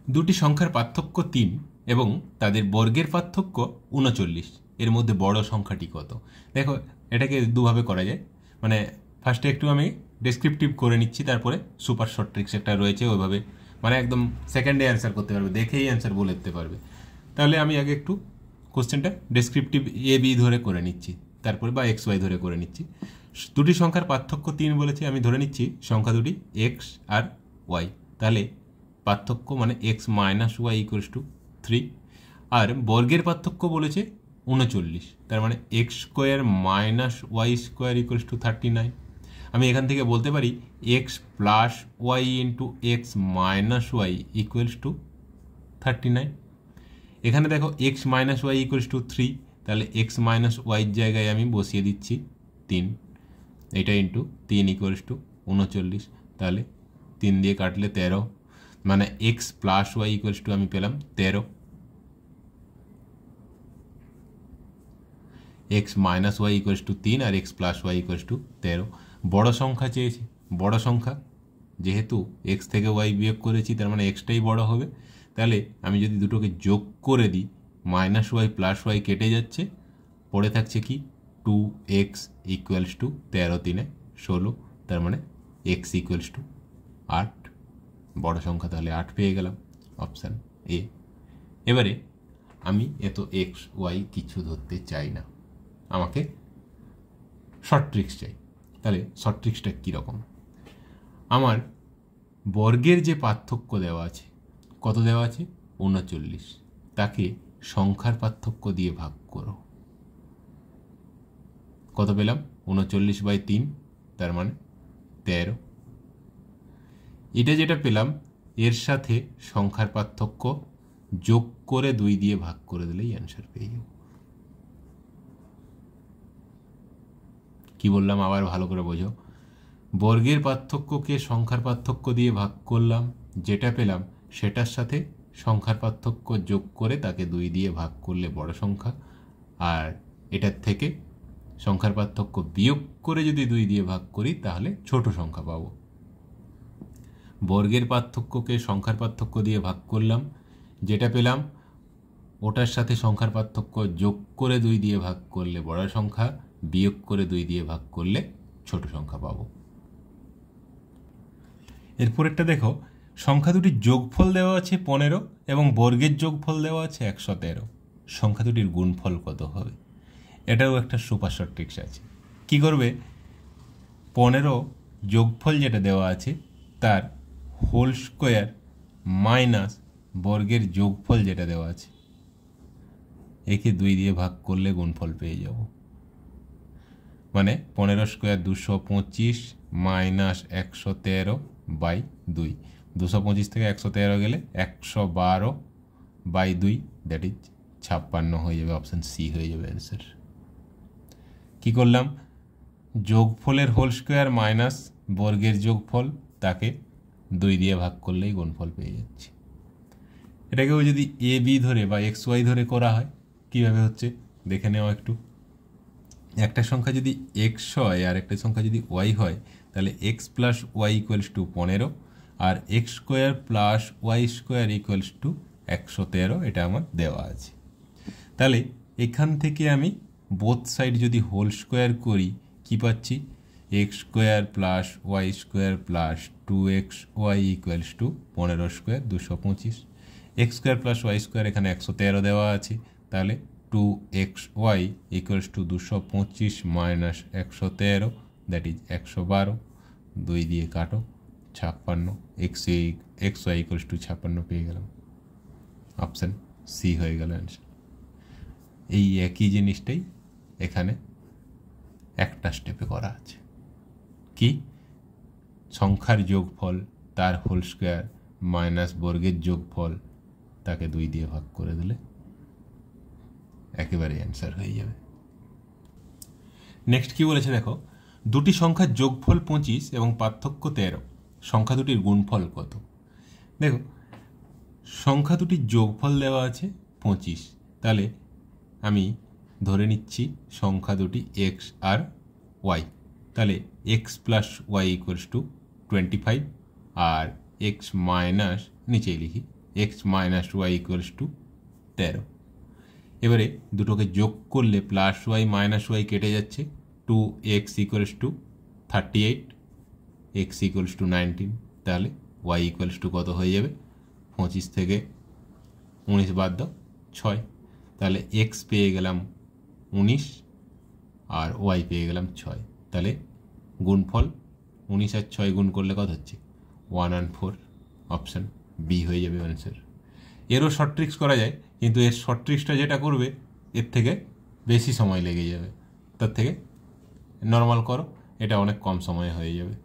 দুটি সংখ্যার পার্থক্য 3 এবং তাদের বর্গের পার্থক্য 39, এর মধ্যে বড় সংখ্যাটি কত? দেখো এটাকে দুভাবে করা যায়। মানে ফার্স্টে একটু আমি ডেসক্রিপটিভ করে নিচ্ছি, তারপরে সুপার শর্ট ট্রিক্স একটা রয়েছে ওইভাবে, মানে একদম সেকেন্ডে অ্যান্সার করতে পারবে, দেখেই অ্যান্সার বলে দিতে পারবে। তাহলে আমি আগে একটু কোশ্চেনটা ডেসক্রিপটিভ এ বি ধরে করে নিচ্ছি, তারপরে বা এক্স ওয়াই ধরে করে নিচ্ছি। দুটি সংখ্যার পার্থক্য 3 বলেছে, আমি ধরে নিচ্ছি সংখ্যা দুটি এক্স আর ওয়াই। তাহলে পার্থক্য মানে x minus y equals to 3, আর বর্গের পার্থক্য বলেছে 39, তার মানে x square minus y square equals to 39। আমি এখান থেকে বলতে পারি x plus y into x minus y equals to 39। এখানে দেখো x minus y equals to 3, তাহলে এক্স মাইনাস ওয়াইয়ের জায়গায় আমি বসিয়ে দিচ্ছি 3, এটা ইন্টু 3 ইকুয়ালস টু 39, তাহলে 3 দিয়ে কাটলে 13, মানে x plus y equals to আমি পেলাম 13, x minus y equals to 3 আর x plus y equals to 13। বড় সংখ্যা চেয়েছে, বড় সংখ্যা যেহেতু এক্স থেকে ওয়াই বিয়োগ করেছি তার মানে এক্সটাই বড় হবে। তাহলে আমি যদি দুটোকে যোগ করে দিই, মাইনাস ওয়াই প্লাস ওয়াই কেটে যাচ্ছে, পড়ে থাকছে কি 2x ইকুয়ালস টু 13 3 16, তার মানে এক্স ইকুয়ালস টু 8। বড় সংখ্যা তাহলে 8 পেয়ে গেলাম, অপশান এ। এবারে আমি এত এক্স ওয়াই কিছু ধরতে চাই না, আমাকে শর্ট ট্রিক্স চাই। তাহলে শর্ট ট্রিক্সটা কীরকম? আমার বর্গের যে পার্থক্য দেওয়া আছে, কত দেওয়া আছে 39, তাকে সংখ্যার পার্থক্য দিয়ে ভাগ করো। কত পেলাম 39/3, তার মানে 13। এটা যেটা পেলাম এর সাথে সংখ্যার পার্থক্য যোগ করে 2 দিয়ে ভাগ করে দিলেই অ্যান্সার পেয়ে যাব। কি বললাম আবার ভালো করে বোঝো। বর্গের পার্থক্যকে সংখ্যার পার্থক্য দিয়ে ভাগ করলাম, যেটা পেলাম সেটার সাথে সংখ্যার পার্থক্য যোগ করে তাকে 2 দিয়ে ভাগ করলে বড় সংখ্যা, আর এটার থেকে সংখ্যার পার্থক্য বিয়োগ করে যদি 2 দিয়ে ভাগ করি তাহলে ছোট সংখ্যা পাবো। বর্গের পার্থক্যকে সংখ্যার পার্থক্য দিয়ে ভাগ করলাম, যেটা পেলাম ওটার সাথে সংখ্যার পার্থক্য যোগ করে 2 দিয়ে ভাগ করলে বড় সংখ্যা, বিয়োগ করে 2 দিয়ে ভাগ করলে ছোট সংখ্যা পাবো। এরপরেরটা দেখো, সংখ্যা দুটির যোগফল দেওয়া আছে 15 এবং বর্গের যোগফল দেওয়া আছে 113, সংখ্যা দুটির গুণফল কত হবে? এটাও একটা সুপার শর্ট ট্রিক্স আছে। কি করবে, 15 যোগফল যেটা দেওয়া আছে তার হোল স্কোয়ার মাইনাস বর্গের যোগফল যেটা দেওয়া আছে, একে 2 দিয়ে ভাগ করলে গুণফল পেয়ে যাব। মানে 15 স্কোয়ার 225 মাইনাস 113/2, 225 থেকে 113 গেলে 112/2, দ্যাট ইজ 56 হয়ে যাবে, অপশান সি হয়ে যাবে অ্যান্সার। কি করলাম, যোগফলের হোল স্কোয়ার মাইনাস বর্গের যোগফল, তাকে 2 দিয়ে ভাগ করলেই গুণফল পেয়ে যাচ্ছি। এটাকেও যদি এ বি ধরে বা এক্স ওয়াই ধরে করা হয় কীভাবে হচ্ছে দেখে নেওয়া একটু। একটা সংখ্যা যদি এক্স হয় আর একটা সংখ্যা যদি ওয়াই হয়, তাহলে x plus y equals to 15 আর x square plus y square equals to 113, এটা আমার দেওয়া আছে। তাহলে এখান থেকে আমি বোথ সাইড যদি হোল স্কোয়ার করি কি পাচ্ছি, x square plus y square plus 2x y equals to 15 square 225, x square plus y square এখানে 113 দেওয়া আছে, তাহলে 2xy equals to 225 minus 113, that is 112, 2 দিয়ে কাটো 56, এক্স ওয়াই ইকুয়ালস টু 56 পেয়ে গেলাম, অপশান সি হয়ে গেল অ্যান্সার। এই একই জিনিসটাই এখানে একটা স্টেপে করা আছে। কি, সংখ্যার যোগফল তার হোল স্কোয়ার মাইনাস বর্গের যোগফল, তাকে 2 দিয়ে ভাগ করে দিলে একেবারে অ্যান্সার হয়ে যাবে। নেক্সট কি বলেছে দেখো, দুটি সংখ্যার যোগফল 25 এবং পার্থক্য 13, সংখ্যা দুটির গুণফল কত? দেখো সংখ্যা দুটির যোগফল দেওয়া আছে 25, তাহলে আমি ধরে নিচ্ছি সংখ্যা দুটি এক্স আর ওয়াই, তাহলে x plus y equals to 25 আর এক্স মাইনাস নিচেই লিখি x minus y equals to 13। এবারে দুটোকে যোগ করলে প্লাস ওয়াই মাইনাস ওয়াই কেটে যাচ্ছে, 2x equals to 38, x equals to 19। তাহলে ওয়াই ইকুয়ালস টু কত হয়ে যাবে, 25 থেকে 19 বাদ দাও 6। তাহলে এক্স পেয়ে গেলাম 19 আর ওয়াই পেয়ে গেলাম 6। তাহলে গুণফল 19 আর 6 গুণ করলে কত হচ্ছে, 114। অপশান বি হয়ে যাবে অ্যান্সার। এরও শর্ট ট্রিক্স করা যায়, কিন্তু এর শর্ট ট্রিক্সটা যেটা করবে এর থেকে বেশি সময় লেগে যাবে, তার থেকে নর্মাল করো, এটা অনেক কম সময়ে হয়ে যাবে।